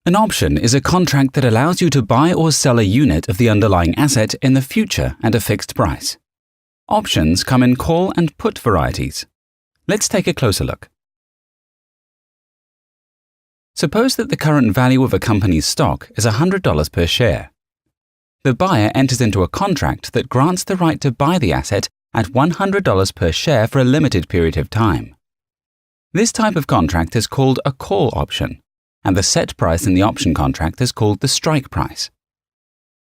An option is a contract that allows you to buy or sell a unit of the underlying asset in the future at a fixed price. Options come in call and put varieties. Let's take a closer look. Suppose that the current value of a company's stock is $100 per share. The buyer enters into a contract that grants the right to buy the asset at $100 per share for a limited period of time. This type of contract is called a call option, and the set price in the option contract is called the strike price.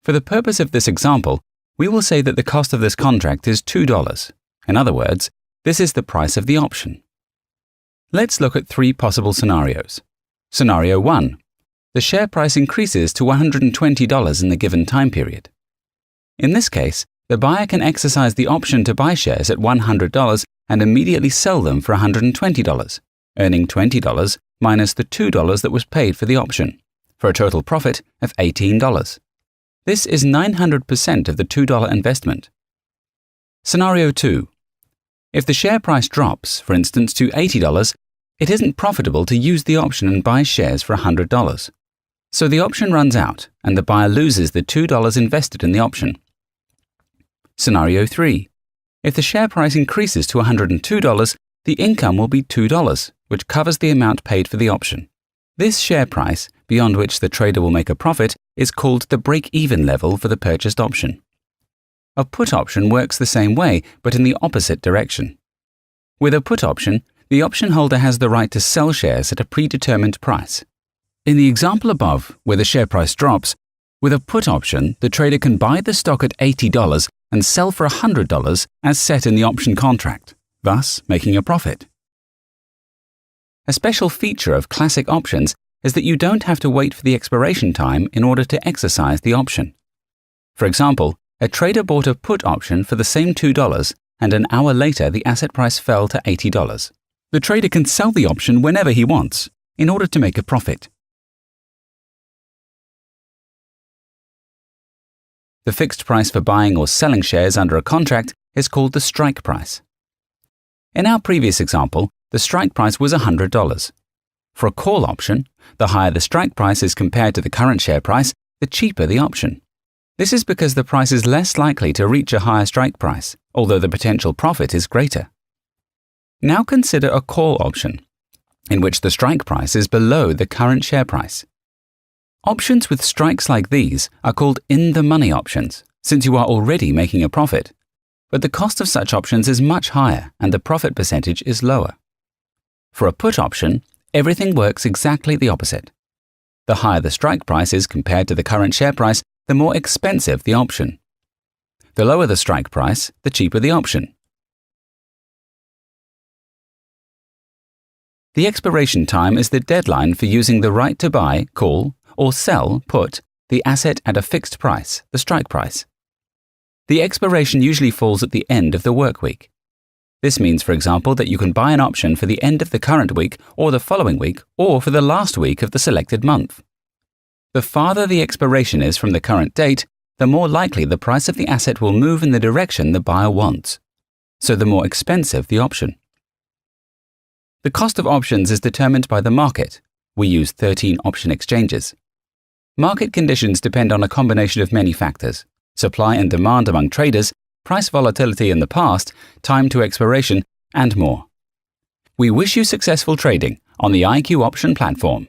For the purpose of this example, we will say that the cost of this contract is $2. In other words, this is the price of the option. Let's look at 3 possible scenarios. Scenario 1. The share price increases to $120 in the given time period. In this case, the buyer can exercise the option to buy shares at $100 and immediately sell them for $120, earning $20 minus the $2 that was paid for the option, for a total profit of $18. This is 900% of the $2 investment. Scenario 2. If the share price drops, for instance, to $80, it isn't profitable to use the option and buy shares for $100. So the option runs out and the buyer loses the $2 invested in the option. Scenario 3. If the share price increases to $102, the income will be $2, which covers the amount paid for the option. This share price, beyond which the trader will make a profit, is called the break-even level for the purchased option. A put option works the same way, but in the opposite direction. With a put option, the option holder has the right to sell shares at a predetermined price. In the example above, where the share price drops, with a put option, the trader can buy the stock at $80 and sell for $100 as set in the option contract, thus making a profit. A special feature of classic options is that you don't have to wait for the expiration time in order to exercise the option. For example, a trader bought a put option for the same $2 and an hour later the asset price fell to $80. The trader can sell the option whenever he wants in order to make a profit. The fixed price for buying or selling shares under a contract is called the strike price. In our previous example, the strike price was $100. For a call option, the higher the strike price is compared to the current share price, the cheaper the option. This is because the price is less likely to reach a higher strike price, although the potential profit is greater. Now consider a call option, in which the strike price is below the current share price. Options with strikes like these are called in-the-money options, since you are already making a profit. But the cost of such options is much higher and the profit percentage is lower. For a put option, everything works exactly the opposite. The higher the strike price is compared to the current share price, the more expensive the option. The lower the strike price, the cheaper the option. The expiration time is the deadline for using the right to buy, call, or sell, put, the asset at a fixed price, the strike price. The expiration usually falls at the end of the work week. This means, for example, that you can buy an option for the end of the current week or the following week or for the last week of the selected month. The farther the expiration is from the current date, the more likely the price of the asset will move in the direction the buyer wants, so the more expensive the option. The cost of options is determined by the market. We use 13 option exchanges. Market conditions depend on a combination of many factors: supply and demand among traders, price volatility in the past, time to expiration, and more. We wish you successful trading on the IQ Option platform.